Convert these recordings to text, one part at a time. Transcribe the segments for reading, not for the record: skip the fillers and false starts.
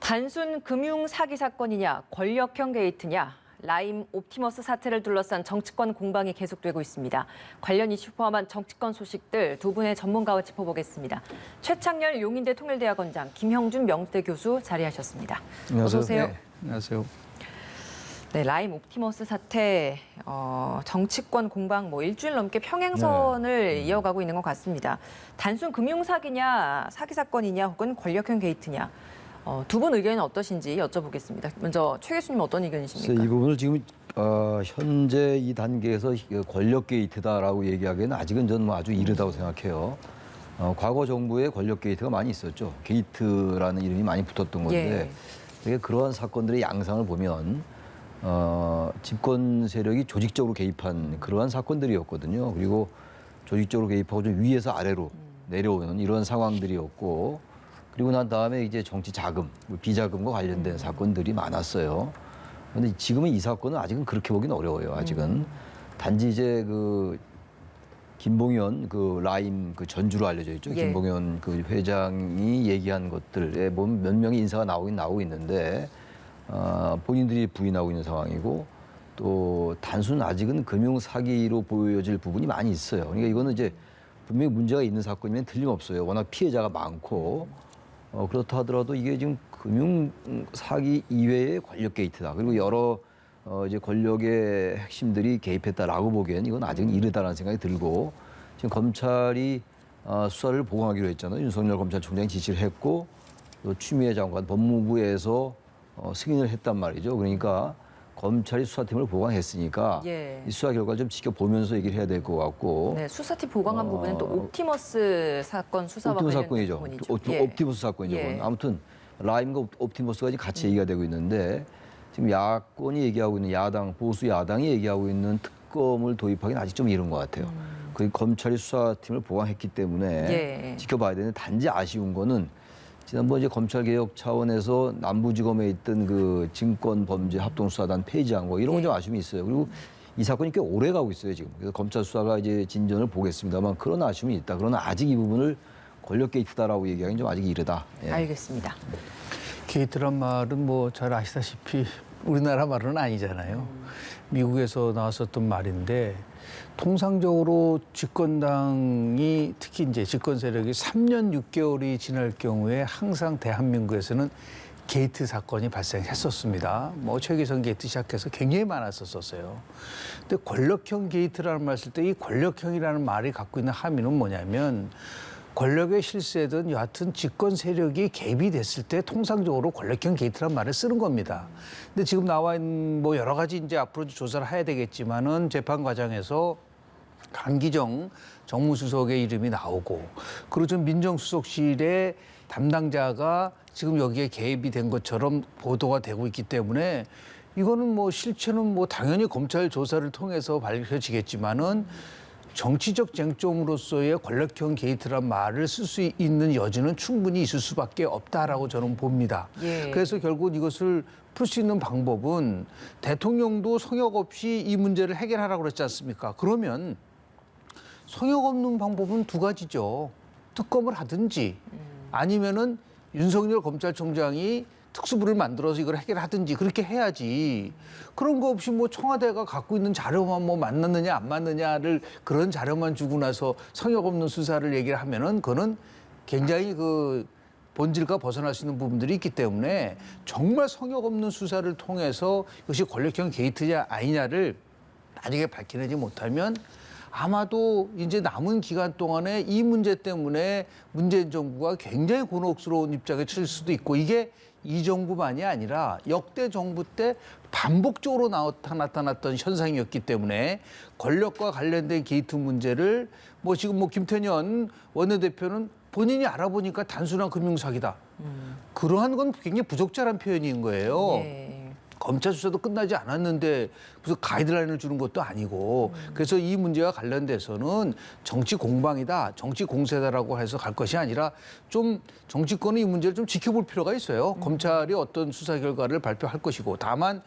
단순 금융 사기 사건이냐, 권력형 게이트냐, 라임 옵티머스 사태를 둘러싼 정치권 공방이 계속되고 있습니다. 관련 이슈 포함한 정치권 소식들 두 분의 전문가와 짚어보겠습니다. 최창렬 용인대 통일대학원장, 김형준 명지대 교수 자리하셨습니다. 안녕하세요. 어서 오세요. 네, 안녕하세요. 네, 라임 옵티머스 사태, 정치권 공방 일주일 넘게 평행선을 이어가고 있는 것 같습니다. 단순 금융 사기냐, 사기 사건이냐, 혹은 권력형 게이트냐. 두 분 의견은 어떠신지 여쭤보겠습니다. 먼저 최 교수님 어떤 의견이십니까? 이 부분을 지금 현재 이 단계에서 권력 게이트다라고 얘기하기에는 아직은 저는 아주 이르다고 생각해요. 과거 정부에 권력 게이트가 많이 있었죠. 게이트라는 이름이 많이 붙었던 건데 그러한 사건들의 양상을 보면 집권 세력이 조직적으로 개입한 그러한 사건들이었거든요. 그리고 조직적으로 개입하고 좀 위에서 아래로 내려오는 이런 상황들이었고, 그리고 난 다음에 이제 정치 자금, 비자금과 관련된 사건들이 많았어요. 그런데 지금은 이 사건은 아직은 그렇게 보기는 어려워요. 아직은 단지 이제 그 김봉현 그 라임 그 전주로 알려져 있죠. 김봉현 그 회장이 얘기한 것들에 보면 몇 명의 인사가 나오고 있는데 본인들이 부인하고 있는 상황이고, 또 단순 아직은 금융 사기로 보여질 부분이 많이 있어요. 그러니까 이거는 이제 분명히 문제가 있는 사건이면 틀림없어요. 워낙 피해자가 많고. 그렇다 하더라도 이게 지금 금융 사기 이외의 권력 게이트다. 그리고 여러 이제 권력의 핵심들이 개입했다라고 보기엔 이건 아직은 이르다라는 생각이 들고, 지금 검찰이 수사를 보강하기로 했잖아요. 윤석열 검찰총장이 지시를 했고, 또 추미애 장관 법무부에서 승인을 했단 말이죠. 그러니까 검찰이 수사팀을 보강했으니까 이 수사 결과를 좀 지켜보면서 얘기를 해야 될 것 같고. 네, 수사팀 보강한 부분은 또 옵티머스 사건 수사와 옵티머스 관련된 사건이죠. 부분이죠. 옵티머스 사건이죠. 아무튼 라임과 옵티머스가 지금 같이 얘기가 되고 있는데, 지금 야권이 얘기하고 있는 보수 야당이 얘기하고 있는 특검을 도입하기는 아직 좀 이른 것 같아요. 그 검찰이 수사팀을 보강했기 때문에 지켜봐야 되는데, 단지 아쉬운 거는 지난번 이제 검찰개혁 차원에서 남부지검에 있던 그 증권범죄합동수사단 폐지한 거, 이런 건 좀 아쉬움이 있어요. 그리고 이 사건이 꽤 오래 가고 있어요, 지금. 그래서 검찰 수사가 이제 진전을 보겠습니다만 그런 아쉬움이 있다. 그러나 아직 이 부분을 권력 게이트다라고 얘기하기는 좀 아직 이르다. 알겠습니다. 게이트란 말은 잘 아시다시피 우리나라 말은 아니잖아요. 미국에서 나왔었던 말인데, 통상적으로 집권당이 특히 이제 집권 세력이 3년 6개월이 지날 경우에 항상 대한민국에서는 게이트 사건이 발생했었습니다. 최기성 게이트 시작해서 굉장히 많았었어요. 근데 권력형 게이트라는 말 쓸 때 이 권력형이라는 말이 갖고 있는 함의는 뭐냐면, 권력의 실세든 여하튼 집권 세력이 개입이 됐을 때 통상적으로 권력형 게이트란 말을 쓰는 겁니다. 근데 지금 나와 있는 여러 가지 이제 앞으로 조사를 해야 되겠지만은 재판 과정에서 강기정 정무수석의 이름이 나오고, 그리고 좀 민정수석실의 담당자가 지금 여기에 개입이 된 것처럼 보도가 되고 있기 때문에 이거는 실체는 당연히 검찰 조사를 통해서 밝혀지겠지만은 정치적 쟁점으로서의 권력형 게이트란 말을 쓸 수 있는 여지는 충분히 있을 수밖에 없다라고 저는 봅니다. 그래서 결국 이것을 풀 수 있는 방법은, 대통령도 성역 없이 이 문제를 해결하라고 그랬지 않습니까? 그러면 성역 없는 방법은 두 가지죠. 특검을 하든지 아니면은 윤석열 검찰총장이 특수부를 만들어서 이걸 해결하든지 그렇게 해야지. 그런 거 없이 청와대가 갖고 있는 자료만 맞느냐 안 맞느냐를 그런 자료만 주고 나서 성역 없는 수사를 얘기를 하면은 그거는 굉장히 그 본질과 벗어날 수 있는 부분들이 있기 때문에 정말 성역 없는 수사를 통해서 이것이 권력형 게이트냐 아니냐를 나중에 밝혀내지 못하면 아마도 이제 남은 기간 동안에 이 문제 때문에 문재인 정부가 굉장히 곤혹스러운 입장에 처질 수도 있고, 이게 이 정부만이 아니라 역대 정부 때 반복적으로 나타났던 현상이었기 때문에 권력과 관련된 게이트 문제를 지금 김태년 원내대표는 본인이 알아보니까 단순한 금융사기다. 그러한 건 굉장히 부적절한 표현인 거예요. 검찰 수사도 끝나지 않았는데 무슨 가이드라인을 주는 것도 아니고, 그래서 이 문제와 관련돼서는 정치 공방이다, 정치 공세다라고 해서 갈 것이 아니라 좀 정치권은 이 문제를 좀 지켜볼 필요가 있어요. 검찰이 어떤 수사 결과를 발표할 것이고, 다만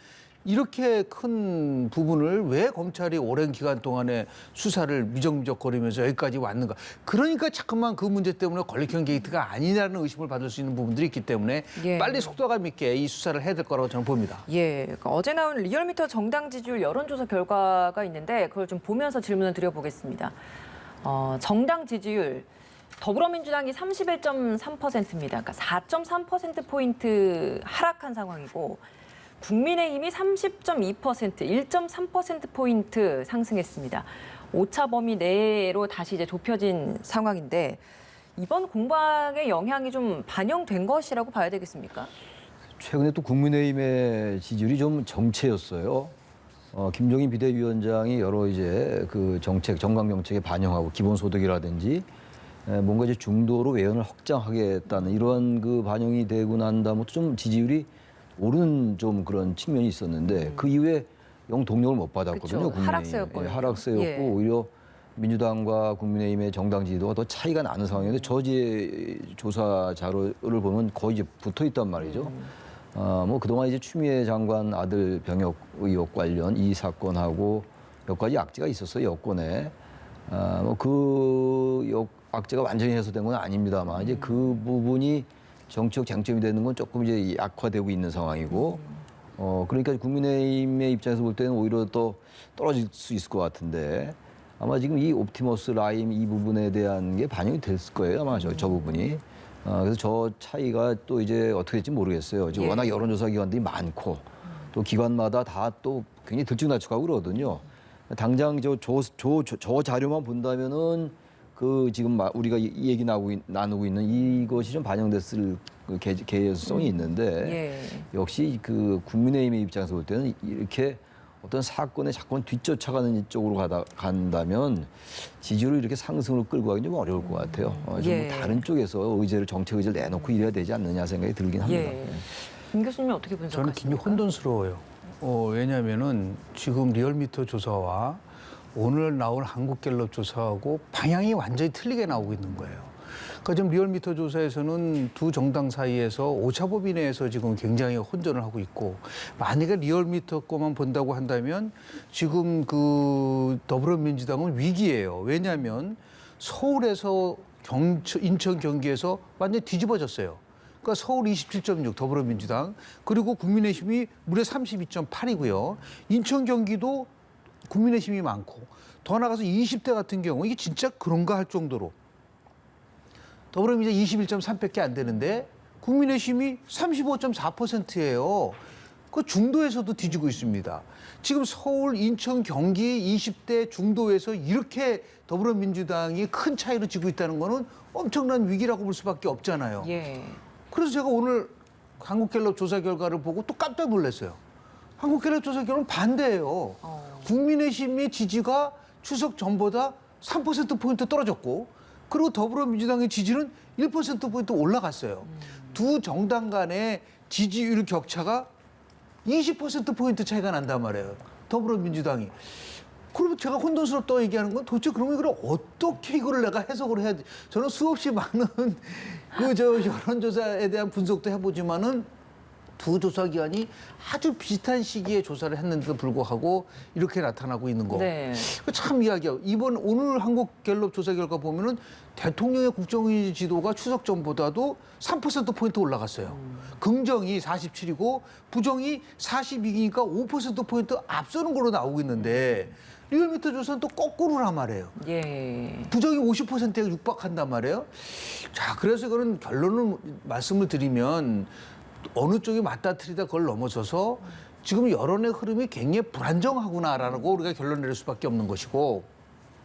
이렇게 큰 부분을 왜 검찰이 오랜 기간 동안에 수사를 미적미적거리면서 여기까지 왔는가. 그러니까 자꾸만 그 문제 때문에 권력형 게이트가 아니냐는 의심을 받을 수 있는 부분들이 있기 때문에 예. 빨리 속도감 있게 이 수사를 해야 될 거라고 저는 봅니다. 예, 그러니까 어제 나온 리얼미터 정당 지지율 여론조사 결과가 있는데 그걸 좀 보면서 질문을 드려보겠습니다. 정당 지지율 더불어민주당이 31.3%입니다. 그러니까 4.3%포인트 하락한 상황이고 국민의힘이 30.2%, 1.3%포인트 상승했습니다. 오차 범위 내로 다시 이제 좁혀진 상황인데 이번 공방의 영향이 좀 반영된 것이라고 봐야 되겠습니까? 최근에 또 국민의힘의 지지율이 좀 정체였어요. 김종인 비대위원장이 여러 이제 그 정책, 정강 정책에 반영하고 기본소득이라든지 뭔가 이제 중도로 외연을 확장하겠다는 이런 그 반영이 되고 난 다음부터 좀 지지율이 오르는 좀 그런 측면이 있었는데 그 이후에 영 동력을 못 받았거든요. 그쵸, 하락세였거든요. 하락세였고 예. 오히려 민주당과 국민의힘의 정당 지지도가 더 차이가 나는 상황인데 저지의 조사 자료를 보면 거의 이제 붙어 있단 말이죠. 뭐 그동안 이제 추미애 장관 아들 병역 의혹 관련 이 사건하고 몇 가지 악재가 있었어요, 여권에. 뭐 그 악재가 완전히 해소된 건 아닙니다만 이제 그 부분이 정치적 쟁점이 되는 건 조금 이제 약화되고 있는 상황이고, 그러니까 국민의힘의 입장에서 볼 때는 오히려 더 떨어질 수 있을 것 같은데 아마 지금 이 옵티머스 라임 이 부분에 대한 게 반영이 됐을 거예요, 아마 저 부분이. 그래서 저 차이가 또 이제 어떻게 될지 모르겠어요. 지금 예. 워낙 여론조사 기관들이 많고 또 기관마다 다 또 굉장히 들쭉날쭉하고 그러거든요. 당장 저 자료만 본다면은 그 지금 우리가 이 얘기 나누고 있는 이것이 좀 반영됐을 그 개연성이 있는데 예. 역시 그 국민의힘의 입장에서 볼 때는 이렇게 어떤 사건에 자꾸 뒤쫓아가는 쪽으로 간다면 지지율을 이렇게 상승으로 끌고 가기 좀 어려울 것 같아요. 좀 예. 다른 쪽에서 정책 의지를 내놓고 이래야 되지 않느냐 생각이 들긴 합니다. 예. 김 교수님 어떻게 저는 분석하십니까? 굉장히 혼돈스러워요. 왜냐하면은 지금 리얼미터 조사와 오늘 나온 한국갤럽 조사하고 방향이 완전히 틀리게 나오고 있는 거예요. 그러니까 지금 리얼미터 조사에서는 두 정당 사이에서 오차범위 내에서 지금 굉장히 혼전을 하고 있고, 만약에 리얼미터 거만 본다고 한다면 지금 그 더불어민주당은 위기예요. 왜냐하면 서울에서 인천, 경기에서 완전히 뒤집어졌어요. 그러니까 서울 27.6 더불어민주당, 그리고 국민의힘이 무려 32.8이고요. 인천, 경기도 국민의힘이 많고, 더 나가서 20대 같은 경우 이게 진짜 그런가 할 정도로 더불어민주당 21.3밖에 안 되는데 국민의힘이 35.4%예요. 그 중도에서도 뒤지고 있습니다. 지금 서울, 인천, 경기 20대 중도에서 이렇게 더불어민주당이 큰 차이로 지고 있다는 거는 엄청난 위기라고 볼 수밖에 없잖아요. 예. 그래서 제가 오늘 한국갤럽 조사 결과를 보고 또 깜짝 놀랐어요. 한국갤럽 조사 결과는 반대예요. 국민의힘의 지지가 추석 전보다 3%포인트 떨어졌고, 그리고 더불어민주당의 지지는 1%포인트 올라갔어요. 두 정당 간의 지지율 격차가 20%포인트 차이가 난단 말이에요. 더불어민주당이. 그러면 제가 혼돈스럽다고 얘기하는 건 도대체 그러면 이걸 어떻게 이거를 내가 해석을 해야 돼? 저는 수없이 많은 여론조사에 대한 분석도 해보지만은 두 조사기관이 아주 비슷한 시기에 조사를 했는데도 불구하고 이렇게 나타나고 있는 거. 네. 참 이야기야. 오늘 한국갤럽 조사 결과 보면은 대통령의 국정의 지도가 추석 전보다도 3%포인트 올라갔어요. 긍정이 47이고 부정이 42이니까 5%포인트 앞서는 걸로 나오고 있는데 리얼미터 조사는 또 거꾸로란 말이에요. 예. 부정이 50%에 육박한단 말이에요. 자, 그래서 이거는 결론을 말씀을 드리면 어느 쪽이 맞다트리다 그걸 넘어서서 지금 여론의 흐름이 굉장히 불안정하구나라고 우리가 결론 내릴 수밖에 없는 것이고,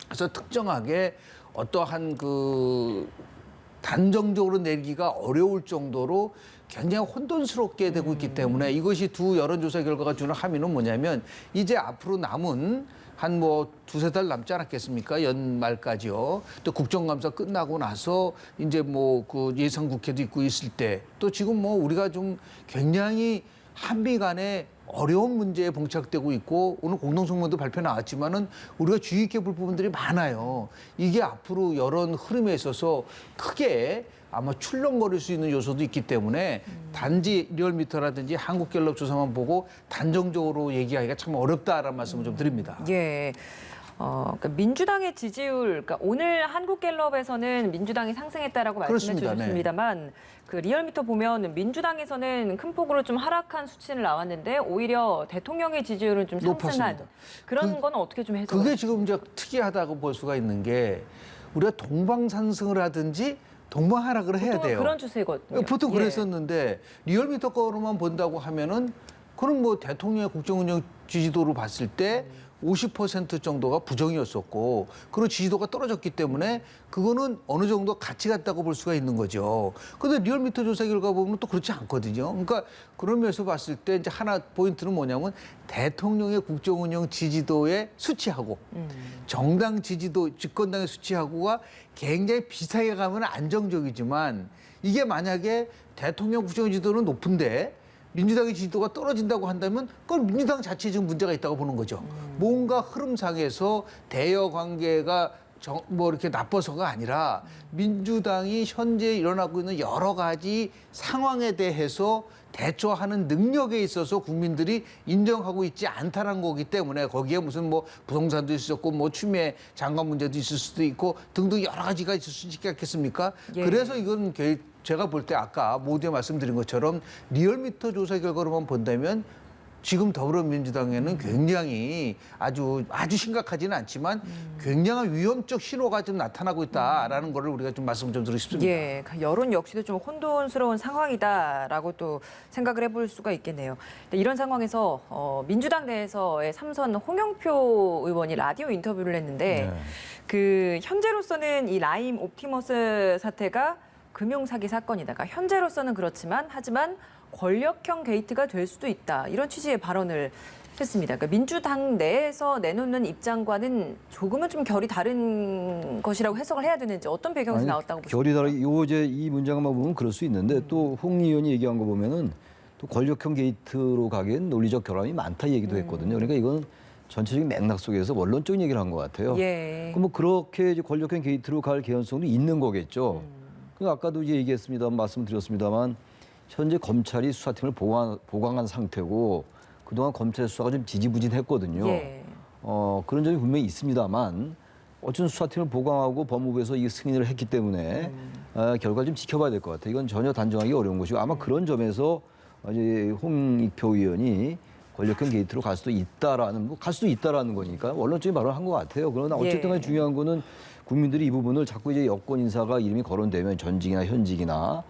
그래서 특정하게 어떠한 그 단정적으로 내리기가 어려울 정도로 굉장히 혼돈스럽게 되고 있기 때문에 이것이 두 여론조사 결과가 주는 함의는 뭐냐면 이제 앞으로 남은 한 두세 달 남지 않았겠습니까? 연말까지요. 또 국정감사 끝나고 나서 이제 그 예상국회도 있고 있을 때 또 지금 우리가 좀 굉장히 한미 간에 어려운 문제에 봉착되고 있고 오늘 공동성명도 발표 나왔지만은 우리가 주의 깊게 볼 부분들이 많아요. 이게 앞으로 여론 흐름에 있어서 크게 아마 출렁거릴 수 있는 요소도 있기 때문에 단지 리얼미터라든지 한국갤럽 조사만 보고 단정적으로 얘기하기가 참 어렵다라는 말씀을 좀 드립니다. 예. 그러니까 민주당의 지지율, 그러니까 오늘 한국갤럽에서는 민주당이 상승했다라고 말씀해 그렇습니다. 주셨습니다만 그 리얼미터 보면 민주당에서는 큰 폭으로 좀 하락한 수치를 나왔는데 오히려 대통령의 지지율은 좀 상승한 높았습니다. 그런 건 어떻게 좀 해석을 그게 지금 이제 특이하다고 볼 수가 있는 게 우리가 동방상승을 하든지 동방하락을 해야 보통은 돼요. 그런 추세거든요. 보통 예. 그랬었는데 리얼미터 거로만 본다고 하면은 그럼 뭐 대통령의 국정운영 지지도를 봤을 때 50% 정도가 부정이었었고 그리고 지지도가 떨어졌기 때문에 그거는 어느 정도 같이 갔다고 볼 수가 있는 거죠. 그런데 리얼미터 조사 결과 보면 또 그렇지 않거든요. 그러니까 그런 면에서 봤을 때 이제 하나 포인트는 뭐냐면 대통령의 국정운영 지지도의 수치하고 정당 지지도 집권당의 수치하고가 굉장히 비슷하게 가면 안정적이지만 이게 만약에 대통령 국정운영 지지도는 높은데 민주당의 지지도가 떨어진다고 한다면 그건 민주당 자체에 지금 문제가 있다고 보는 거죠. 뭔가 흐름상에서 대여 관계가 뭐 이렇게 나빠서가 아니라 민주당이 현재 일어나고 있는 여러 가지 상황에 대해서 대처하는 능력에 있어서 국민들이 인정하고 있지 않다는 거기 때문에 거기에 무슨 뭐 부동산도 있었고 뭐 추미애 장관 문제도 있을 수도 있고 등등 여러 가지가 있을 수 있지 않겠습니까? 예. 그래서 이건 제가 볼 때 아까 모두에 말씀드린 것처럼 리얼미터 조사 결과로만 본다면 지금 더불어민주당에는 굉장히 아주 심각하지는 않지만 굉장한 위험적 신호가 좀 나타나고 있다라는 거를 우리가 좀 말씀을 좀 드리고 싶습니다. 예, 여론 역시도 좀 혼돈스러운 상황이다라고 또 생각을 해볼 수가 있겠네요. 이런 상황에서 민주당 내에서의 삼선 홍영표 의원이 라디오 인터뷰를 했는데 네. 그 현재로서는 이 라임 옵티머스 사태가 금융사기 사건이다. 그러니까 현재로서는 그렇지만 하지만 권력형 게이트가 될 수도 있다. 이런 취지의 발언을 했습니다. 그러니까 민주당 내에서 내놓는 입장과는 조금은 좀 결이 다른 것이라고 해석을 해야 되는지 어떤 배경에서 아니, 나왔다고 보십니까? 결이 다르게 요제 이 문장만 보면 그럴 수 있는데 또 홍 의원이 얘기한 거 보면은 또 권력형 게이트로 가기엔 논리적 결함이 많다 얘기도 했거든요. 그러니까 이건 전체적인 맥락 속에서 원론적인 얘기를 한 것 같아요. 예. 그럼 뭐 그렇게 이제 권력형 게이트로 갈 개연성도 있는 거겠죠. 그 아까도 이제 얘기했습니다, 말씀드렸습니다만 현재 검찰이 수사팀을 보강한 상태고 그동안 검찰 수사가 좀 지지부진했거든요. 예. 그런 점이 분명히 있습니다만 어쨌든 수사팀을 보강하고 법무부에서 이 승인을 했기 때문에 결과를 좀 지켜봐야 될 것 같아요. 이건 전혀 단정하기 어려운 것이고 아마 그런 점에서 이제 홍익표 의원이 권력형 게이트로 갈 수도 있다라는 거니까 원론적인 발언을 한 것 같아요. 그러나 어쨌든 간에 중요한 거는 국민들이 이 부분을 자꾸 이제 여권 인사가 이름이 거론되면 전직이나 현직이나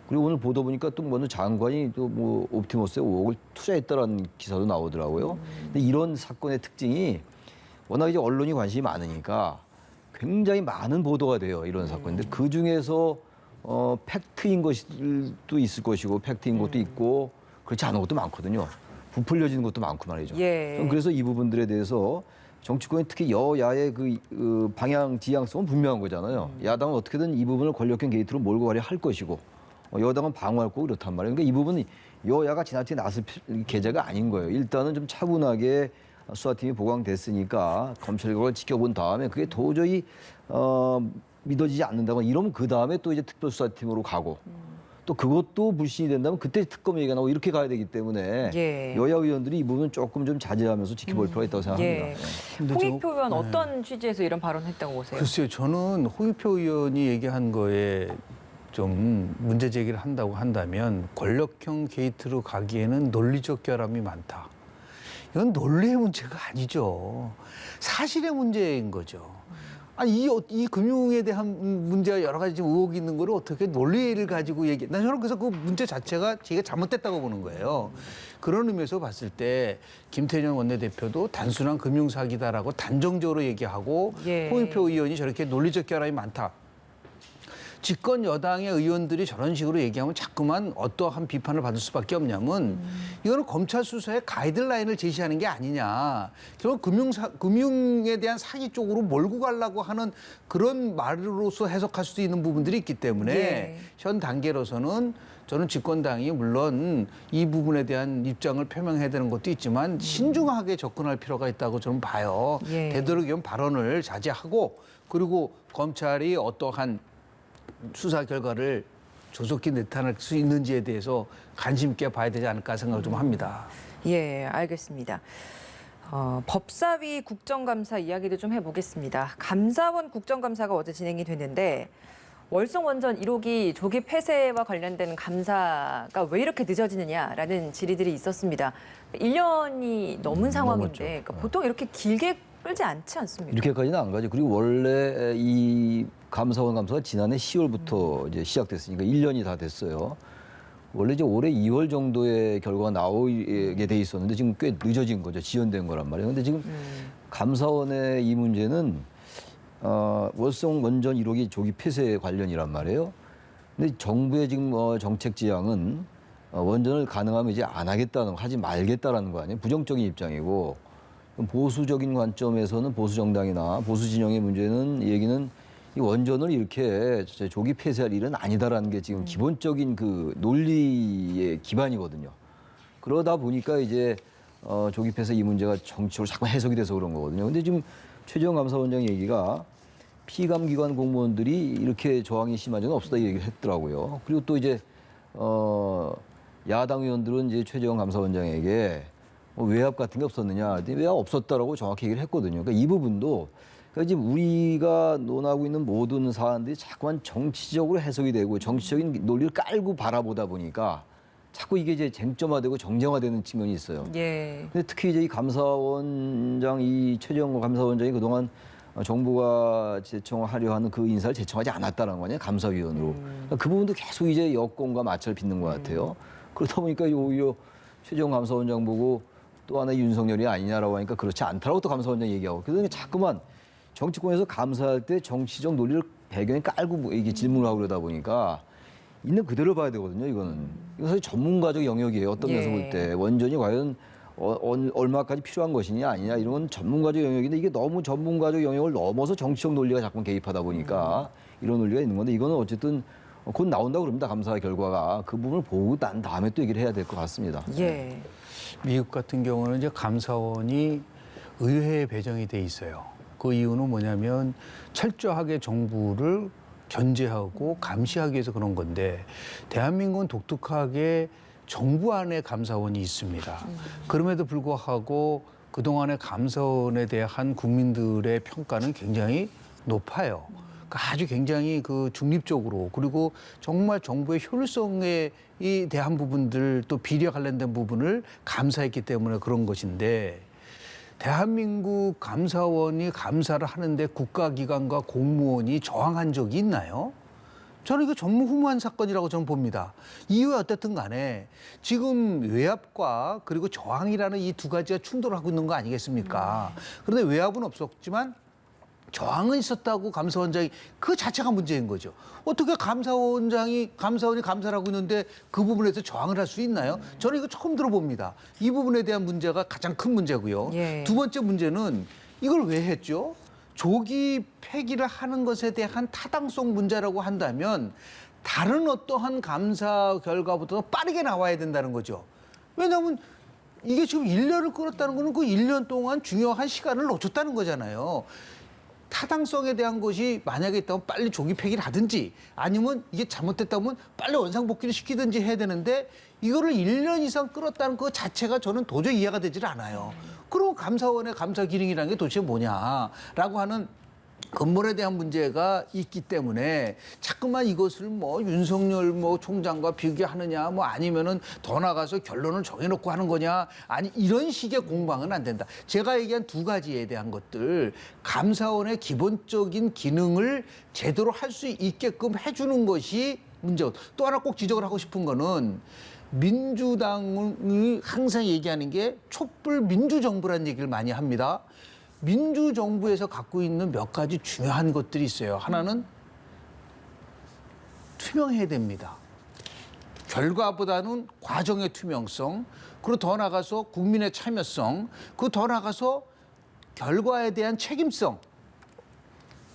그리고 오늘 보도 보니까 또 어느 장관이 또 뭐 옵티머스에 5억을 투자했다라는 기사도 나오더라고요. 근데 이런 사건의 특징이 워낙 이제 언론이 관심이 많으니까 굉장히 많은 보도가 돼요. 이런 사건인데 그 중에서 팩트인 것도 있을 것이고 팩트인 것도 있고 그렇지 않은 것도 많거든요. 부풀려지는 것도 많고 말이죠. 예. 저는 그래서 이 부분들에 대해서 정치권이 특히 여야의 그 방향 지향성은 분명한 거잖아요. 야당은 어떻게든 이 부분을 권력형 게이트로 몰고 가려 할 것이고 여당은 방어할 거고 그렇단 말이에요. 그러니까 이 부분은 여야가 지나치게 나설 계제가 아닌 거예요. 일단은 좀 차분하게 수사팀이 보강됐으니까 검찰 결과를 지켜본 다음에 그게 도저히 믿어지지 않는다거나 이러면 그 다음에 또 이제 특별수사팀으로 가고 또 그것도 불신이 된다면 그때 특검 얘기가 나오고 이렇게 가야 되기 때문에 예. 여야 의원들이 이 부분 조금 좀 자제하면서 지켜볼 필요가 있다고 생각합니다. 예. 네. 근데 홍익표 의원 어떤 취지에서 이런 발언을 했다고 보세요? 글쎄요, 저는 홍익표 의원이 얘기한 거에 좀 문제 제기를 한다고 한다면 권력형 게이트로 가기에는 논리적 결함이 많다. 이건 논리의 문제가 아니죠. 사실의 문제인 거죠. 아니 이 금융에 대한 문제가 여러 가지 지금 의혹이 있는 거를 어떻게 논리를 가지고 저는 그래서 그 문제 자체가 제가 잘못됐다고 보는 거예요. 그런 의미에서 봤을 때 김태년 원내대표도 단순한 금융사기다라고 단정적으로 얘기하고 예. 홍익표 의원이 저렇게 논리적 결함이 많다. 집권 여당의 의원들이 저런 식으로 얘기하면 자꾸만 어떠한 비판을 받을 수밖에 없냐면 이거는 검찰 수사의 가이드라인을 제시하는 게 아니냐. 결국 금융에 대한 사기 쪽으로 몰고 가려고 하는 그런 말로서 해석할 수도 있는 부분들이 있기 때문에 예. 현 단계로서는 저는 집권당이 물론 이 부분에 대한 입장을 표명해야 되는 것도 있지만 신중하게 접근할 필요가 있다고 저는 봐요. 예. 되도록이면 발언을 자제하고 그리고 검찰이 어떠한 수사 결과를 조속히 나타날 수 있는지에 대해서 관심 있게 봐야 되지 않을까 생각을 좀 합니다. 예, 알겠습니다. 법사위 국정감사 이야기를 좀 해보겠습니다. 감사원 국정감사가 어제 진행이 됐는데 월성 원전 1호기 조기 폐쇄와 관련된 감사가 왜 이렇게 늦어지느냐라는 질의들이 있었습니다. 1년이 넘은 상황인데 그러니까 보통 이렇게 길게 끌지 않지 않습니까? 이렇게까지는 안 가죠. 그리고 원래 이 감사원 감사가 지난해 10월부터 이제 시작됐으니까 1년이 다 됐어요. 원래 이제 올해 2월 정도의 결과가 나오게 돼 있었는데 지금 꽤 늦어진 거죠. 지연된 거란 말이에요. 근데 지금 감사원의 이 문제는 월성 원전 1호기 조기 폐쇄 관련이란 말이에요. 근데 정부의 지금 정책 지향은 원전을 가능하면 이제 안 하겠다는, 하지 말겠다라는 거 아니에요. 부정적인 입장이고 보수적인 관점에서는 보수 정당이나 보수 진영의 문제는 얘기는 이 원전을 이렇게 조기 폐쇄할 일은 아니다라는 게 지금 기본적인 그 논리의 기반이거든요. 그러다 보니까 이제 조기 폐쇄 이 문제가 정치적으로 자꾸 해석이 돼서 그런 거거든요. 근데 지금 최재형 감사원장 얘기가 피감기관 공무원들이 이렇게 저항이 심한 적은 없었다 이 얘기를 했더라고요. 그리고 또 이제 야당 의원들은 이제 최재형 감사원장에게 외압 같은 게 없었느냐, 외압 없었다라고 정확히 얘기를 했거든요. 그러니까 이 부분도 그러니까 지금 우리가 논하고 있는 모든 사안들이 자꾸만 정치적으로 해석이 되고 정치적인 논리를 깔고 바라보다 보니까 자꾸 이게 이제 쟁점화되고 정쟁화되는 측면이 있어요. 예. 근데 특히 이제 이 감사원장, 이 최재형 감사원장이 그동안 정부가 제청하려 하는 그 인사를 제청하지 않았다는 거 아니에요, 감사위원으로. 그러니까 그 부분도 계속 이제 여권과 마찰을 빚는 것 같아요. 그러다 보니까 오히려 최재형 감사원장 보고 또 하나 윤석열이 아니냐라고 하니까 그렇지 않다라고 또 감사원장 얘기하고. 그러더니 자꾸만 정치권에서 감사할 때 정치적 논리를 배경에 깔고 이게 질문을 하고 그러다 보니까 있는 그대로 봐야 되거든요, 이거는. 이건 사실 전문가적 영역이에요. 어떤 면에서 볼 때. 원전이 과연 얼마까지 필요한 것이냐 아니냐 이런 건 전문가적 영역인데 이게 너무 전문가적 영역을 넘어서 정치적 논리가 자꾸 개입하다 보니까 이런 논리가 있는 건데 이거는 어쨌든 곧 나온다고 그럽니다. 감사 결과가. 그 부분을 보고 난 다음에 또 얘기를 해야 될 것 같습니다. 예. 미국 같은 경우는 이제 감사원이 의회에 배정이 돼 있어요. 그 이유는 뭐냐면 철저하게 정부를 견제하고 감시하기 위해서 그런 건데 대한민국은 독특하게 정부 안에 감사원이 있습니다. 그럼에도 불구하고 그동안의 감사원에 대한 국민들의 평가는 굉장히 높아요. 그러니까 아주 굉장히 그 중립적으로 그리고 정말 정부의 효율성에 대한 부분들 또 비리와 관련된 부분을 감사했기 때문에 그런 것인데 대한민국 감사원이 감사를 하는데 국가기관과 공무원이 저항한 적이 있나요? 저는 이거 전무후무한 사건이라고 저는 봅니다. 이유에 어쨌든 간에 지금 외압과 그리고 저항이라는 이 두 가지가 충돌하고 있는 거 아니겠습니까? 그런데 외압은 없었지만 저항은 있었다고 감사원장이 그 자체가 문제인 거죠. 어떻게 감사원이 감사를 하고 있는데 그 부분에서 저항을 할 수 있나요? 저는 이거 처음 들어봅니다. 이 부분에 대한 문제가 가장 큰 문제고요. 예. 두 번째 문제는 이걸 왜 했죠? 조기 폐기를 하는 것에 대한 타당성 문제라고 한다면 다른 어떠한 감사 결과보다 빠르게 나와야 된다는 거죠. 왜냐하면 이게 지금 1년을 끌었다는 거는 그 1년 동안 중요한 시간을 놓쳤다는 거잖아요. 타당성에 대한 것이 만약에 있다면 빨리 조기 폐기를 하든지 아니면 이게 잘못됐다면 빨리 원상복귀를 시키든지 해야 되는데 이거를 1년 이상 끌었다는 것 자체가 저는 도저히 이해가 되질 않아요. 그럼 감사원의 감사 기능이라는 게 도대체 뭐냐라고 하는 근본에 대한 문제가 있기 때문에 자꾸만 이것을 뭐 윤석열 총장과 비교하느냐 아니면은 더 나가서 결론을 정해놓고 하는 거냐 아니 이런 식의 공방은 안 된다. 제가 얘기한 두 가지에 대한 것들 감사원의 기본적인 기능을 제대로 할 수 있게끔 해주는 것이 문제고 또 하나 꼭 지적을 하고 싶은 거는 민주당이 항상 얘기하는 게 촛불 민주정부라는 얘기를 많이 합니다. 민주정부에서 갖고 있는 몇 가지 중요한 것들이 있어요. 하나는 투명해야 됩니다. 결과보다는 과정의 투명성, 그리고 더 나가서 국민의 참여성, 그리고 더 나가서 결과에 대한 책임성.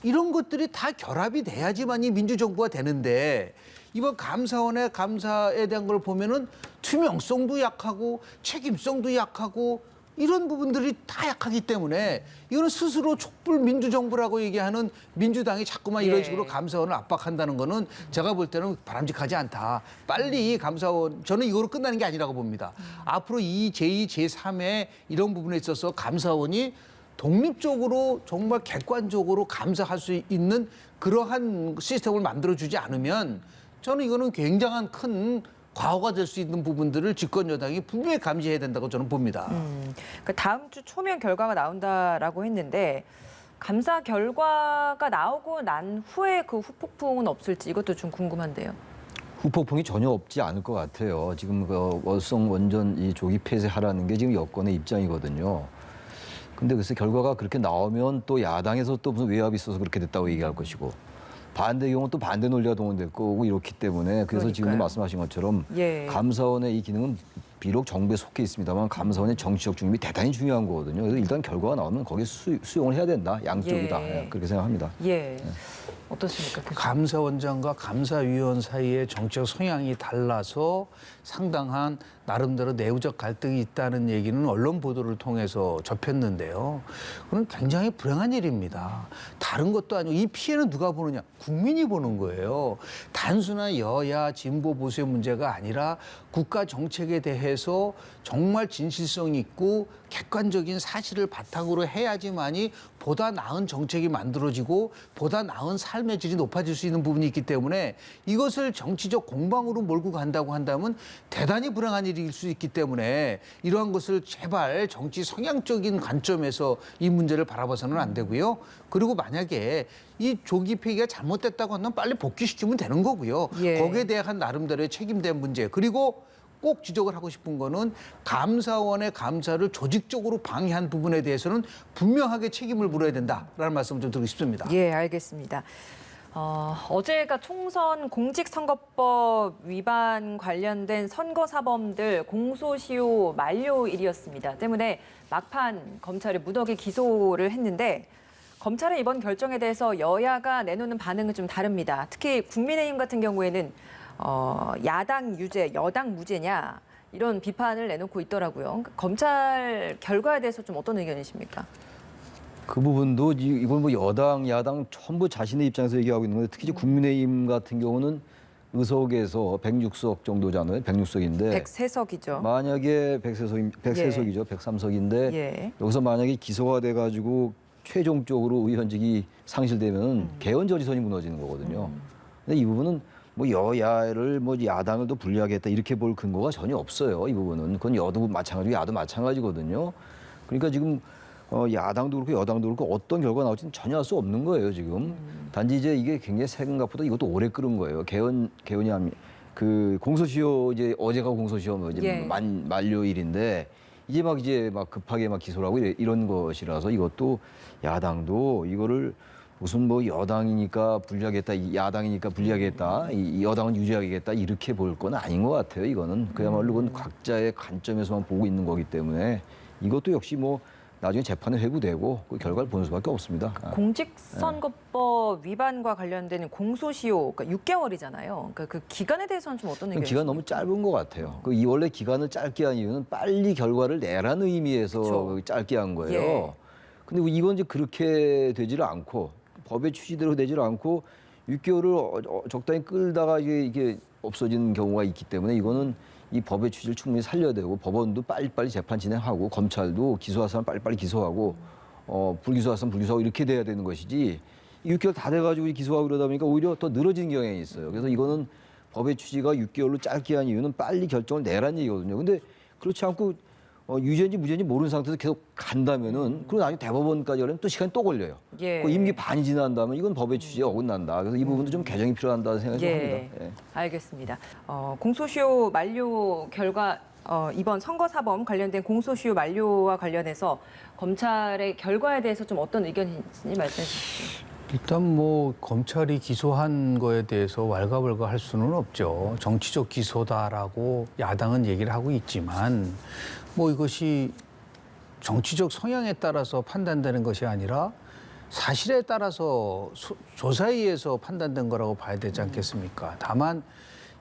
이런 것들이 다 결합이 돼야지만이 민주정부가 되는데 이번 감사원의 감사에 대한 걸 보면은 투명성도 약하고 책임성도 약하고 이런 부분들이 다 약하기 때문에 이거는 스스로 촛불 민주정부라고 얘기하는 민주당이 자꾸만 이런 예. 식으로 감사원을 압박한다는 거는 제가 볼 때는 바람직하지 않다. 빨리 감사원, 저는 이거로 끝나는 게 아니라고 봅니다. 앞으로 이 제2, 제3의 이런 부분에 있어서 감사원이 독립적으로 정말 객관적으로 감사할 수 있는 그러한 시스템을 만들어주지 않으면 저는 이거는 굉장한 큰 과오가 될 수 있는 부분들을 집권 여당이 분명히 감시해야 된다고 저는 봅니다. 그러니까 다음 주 초면 결과가 나온다라고 했는데 감사 결과가 나오고 난 후에 그 후폭풍은 없을지 이것도 좀 궁금한데요. 후폭풍이 전혀 없지 않을 것 같아요. 지금 그 월성 원전 이 조기 폐쇄하라는 게 지금 여권의 입장이거든요. 근데 글쎄 결과가 그렇게 나오면 또 야당에서 또 무슨 외압이 있어서 그렇게 됐다고 얘기할 것이고 반대 경우는 또 반대 논리가 동원될 거고 이렇기 때문에 그래서 지금도 그러니까요. 말씀하신 것처럼 예. 감사원의 이 기능은 비록 정부에 속해 있습니다만 감사원의 정치적 중립이 대단히 중요한 거거든요. 그래서 일단 결과가 나오면 거기에 수용을 해야 된다. 양쪽이 다. 예. 그렇게 생각합니다. 예. 어떻습니까? 교수님? 감사원장과 감사위원 사이의 정책 성향이 달라서 상당한 나름대로 내부적 갈등이 있다는 얘기는 언론 보도를 통해서 접했는데요. 그건 굉장히 불행한 일입니다. 다른 것도 아니고 이 피해는 누가 보느냐? 국민이 보는 거예요. 단순한 여야 진보 보수의 문제가 아니라 국가 정책에 대해서 정말 진실성 있고 객관적인 사실을 바탕으로 해야지만이 보다 나은 정책이 만들어지고 보다 나은 삶의 질이 높아질 수 있는 부분이 있기 때문에 이것을 정치적 공방으로 몰고 간다고 한다면 대단히 불행한 일일 수 있기 때문에 이러한 것을 제발 정치 성향적인 관점에서 이 문제를 바라봐서는 안 되고요. 그리고 만약에 이 조기 폐기가 잘못됐다고 한다면 빨리 복귀시키면 되는 거고요. 예. 거기에 대한 나름대로의 책임된 문제. 그리고 꼭 지적을 하고 싶은 거는 감사원의 감사를 조직적으로 방해한 부분에 대해서는 분명하게 책임을 물어야 된다라는 말씀을 좀 드리고 싶습니다. 예, 알겠습니다. 어제가 총선 공직선거법 위반 관련된 선거사범들 공소시효 만료일이었습니다. 때문에 막판 검찰이 무더기 기소를 했는데 검찰의 이번 결정에 대해서 여야가 내놓는 반응은 좀 다릅니다. 특히 국민의힘 같은 경우에는 야당 유죄, 여당 무죄냐 이런 비판을 내놓고 있더라고요. 그러니까 검찰 결과에 대해서 좀 어떤 의견이십니까? 그 부분도 이건 뭐 여당, 야당 전부 자신의 입장에서 얘기하고 있는 건데 특히 이제 국민의힘 같은 경우는 의석에서 106석 정도잖아요. 106석인데 103석이죠. 만약에 103석이죠. 103석인데 예. 여기서 만약에 기소가 돼가지고 최종적으로 의원직이 상실되면 개헌 저지선이 무너지는 거거든요. 근데 이 부분은 뭐 여야를 뭐 야당을 더 불리하겠다 이렇게 볼 근거가 전혀 없어요. 이 부분은 그건 여도 마찬가지고 야도 마찬가지거든요. 그러니까 지금 야당도 그렇고 여당도 그렇고 어떤 결과가 나올지는 전혀 알 수 없는 거예요 지금. 단지 이제 이게 굉장히 생각보다 이것도 오래 끓은 거예요. 개헌이 그 공소시효 이제 어제가 공소시효 뭐 이제 예. 만료일인데 이제 막 급하게 막 기소를 하고 이런 것이라서 이것도 야당도 이거를 무슨 뭐 여당이니까 불리하겠다, 야당이니까 불리하겠다, 이 여당은 유지하겠다 이렇게 볼 건 아닌 것 같아요. 이거는 그야말로 그건 각자의 관점에서만 보고 있는 거기 때문에 이것도 역시 뭐 나중에 재판에 회부되고 그 결과를 보는 수밖에 없습니다. 공직선거법 위반과 관련된 공소시효, 그러니까 6개월이잖아요. 그러니까 그 기간에 대해서는 좀 어떤 의견이십니까? 기간 너무 짧은 것 같아요. 그 원래 기간을 짧게 한 이유는 빨리 결과를 내라는 의미에서 그렇죠. 짧게 한 거예요. 예. 근데 이건 이제 그렇게 되지를 않고 법의 취지대로 되지를 않고 6개월을 적당히 끌다가 이게 없어지는 경우가 있기 때문에 이거는 이 법의 취지를 충분히 살려야 되고 법원도 빨리빨리 재판 진행하고 검찰도 기소할 사람 빨리빨리 기소하고 불기소할 사람 불기소하고 이렇게 돼야 되는 것이지 6개월 다 돼가지고 기소하고 그러다 보니까 오히려 더 늘어지는 경향이 있어요. 그래서 이거는 법의 취지가 6개월로 짧게 한 이유는 빨리 결정을 내라는 얘기거든요. 근데 그렇지 않고 유죄인지 무죄인지 모르는 상태에서 계속 간다면은 그리고 나중에 대법원까지 가려면 또 시간이 또 걸려요. 예. 그 임기 반이 지난다면 이건 법의 취지에 어긋난다. 그래서 이 부분도 좀 개정이 필요하다는 생각이 좀 합니다. 예. 알겠습니다. 공소시효 만료 결과 이번 선거사범 관련된 공소시효 만료와 관련해서 검찰의 결과에 대해서 좀 어떤 의견인지 말씀해 주시죠. 일단 뭐 검찰이 기소한 거에 대해서 왈가왈가 할 수는 없죠. 정치적 기소다라고 야당은 얘기를 하고 있지만 뭐 이것이 정치적 성향에 따라서 판단되는 것이 아니라 사실에 따라서 조사에 의해서 판단된 거라고 봐야 되지 않겠습니까? 다만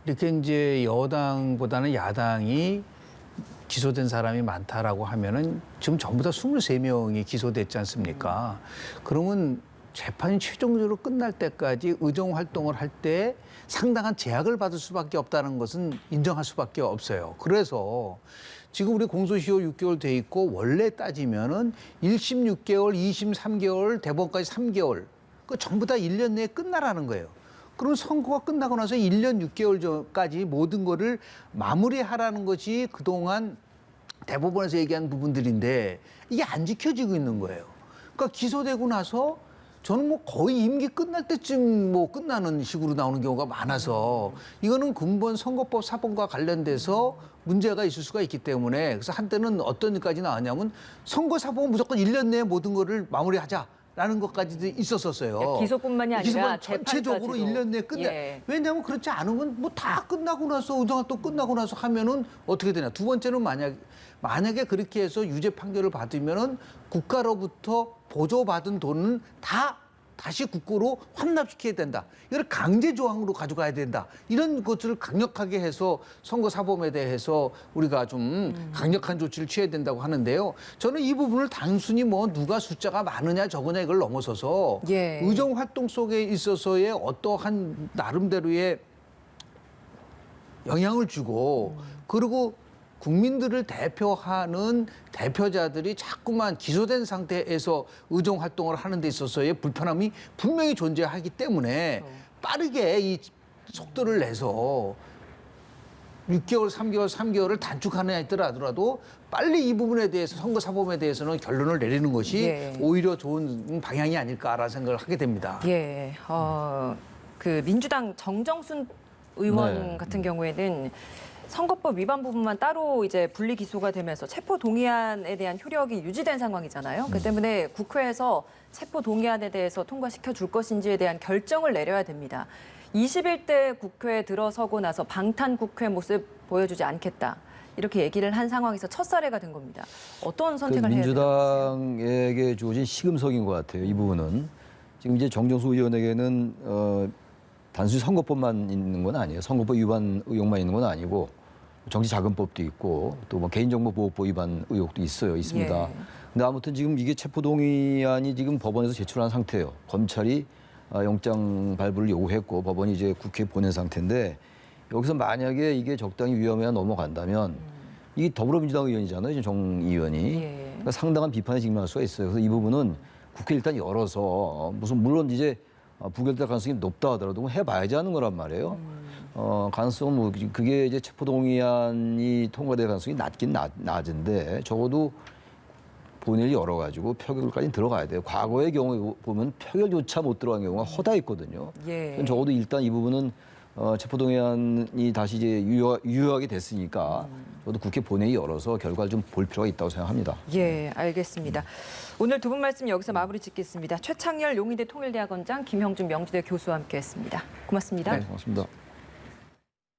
이렇게 이제 여당보다는 야당이 기소된 사람이 많다라고 하면은 지금 전부 다 23명이 기소됐지 않습니까? 그러면 재판이 최종적으로 끝날 때까지 의정 활동을 할 때 상당한 제약을 받을 수밖에 없다는 것은 인정할 수밖에 없어요. 그래서 지금 우리 공소시효 6개월 돼 있고 원래 따지면은 1심 6개월, 2심 3개월, 대법원까지 3개월. 그 전부 다 1년 내에 끝나라는 거예요. 그럼 선고가 끝나고 나서 1년 6개월 전까지 모든 거를 마무리하라는 것이 그동안 대법원에서 얘기한 부분들인데 이게 안 지켜지고 있는 거예요. 그러니까 기소되고 나서 저는 뭐 거의 임기 끝날 때쯤 뭐 끝나는 식으로 나오는 경우가 많아서 이거는 근본 선거법 사본과 관련돼서 문제가 있을 수가 있기 때문에 그래서 한때는 어떤 일까지 나왔냐면 선거 사본은 무조건 1년 내에 모든 거를 마무리하자. 라는 것까지도 있었었어요. 기소뿐만이 아니라 전체적으로 재판까지도. 1년 내에 끝내. 예. 왜냐하면 그렇지 않으면 뭐 다 끝나고 나서 의정활동 끝나고 나서 하면은 어떻게 되냐. 두 번째는 만약에 그렇게 해서 유죄 판결을 받으면은 국가로부터 보조받은 돈은 다시 국고로 환납시켜야 된다. 이걸 강제 조항으로 가져가야 된다. 이런 것들을 강력하게 해서 선거 사범에 대해서 우리가 좀 강력한 조치를 취해야 된다고 하는데요. 저는 이 부분을 단순히 뭐 누가 숫자가 많으냐 적으냐 이걸 넘어서서 예. 의정 활동 속에 있어서의 어떠한 나름대로의 영향을 주고 그리고 국민들을 대표하는 대표자들이 자꾸만 기소된 상태에서 의정 활동을 하는 데 있어서의 불편함이 분명히 존재하기 때문에 빠르게 이 속도를 내서 6개월, 3개월을 단축하느냐 하더라도 빨리 이 부분에 대해서 선거 사범에 대해서는 결론을 내리는 것이 예. 오히려 좋은 방향이 아닐까라는 생각을 하게 됩니다. 예, 그 민주당 정정순 의원 네. 같은 경우에는 선거법 위반 부분만 따로 이제 분리 기소가 되면서 체포 동의안에 대한 효력이 유지된 상황이잖아요. 그 때문에 국회에서 체포 동의안에 대해서 통과시켜 줄 것인지에 대한 결정을 내려야 됩니다. 21대 국회에 들어서고 나서 방탄 국회 모습 보여주지 않겠다. 이렇게 얘기를 한 상황에서 첫 사례가 된 겁니다. 어떤 선택을 해야 되나요? 민주당에게 주어진 시금석인 것 같아요. 이 부분은 지금 이제 정정수 의원에게는 단순히 선거법만 있는 건 아니에요. 선거법 위반 의혹만 있는 건 아니고 정치자금법도 있고 또 뭐 개인정보보호법 위반 의혹도 있습니다. 예. 근데 아무튼 지금 이게 체포동의안이 지금 법원에서 제출한 상태예요. 검찰이 영장 발부를 요구했고 법원이 이제 국회에 보낸 상태인데 여기서 만약에 이게 적당히 위험해야 넘어간다면 이게 더불어민주당 의원이잖아요. 지금 정 의원이. 예. 그러니까 상당한 비판에 직면할 수가 있어요. 그래서 이 부분은 국회 일단 열어서 물론 이제 부결될 가능성이 높다 하더라도 해봐야지 하는 거란 말이에요. 가능성은 뭐 그게 이제 체포동의안이 통과될 가능성이 낮긴 낮은데 적어도 본회의를 열어가지고 표결까지 들어가야 돼요. 과거의 경우에 보면 표결조차 못 들어간 경우가 허다했거든요. 예. 적어도 일단 이 부분은 체포동의안이 다시 이제 유효하게 됐으니까 저도 국회 본회의 열어서 결과를 좀 볼 필요가 있다고 생각합니다. 예, 알겠습니다. 오늘 두 분 말씀 여기서 마무리 짓겠습니다. 최창렬 용인대 통일대학원장, 김형준 명지대 교수와 함께했습니다. 고맙습니다. 네, 고맙습니다.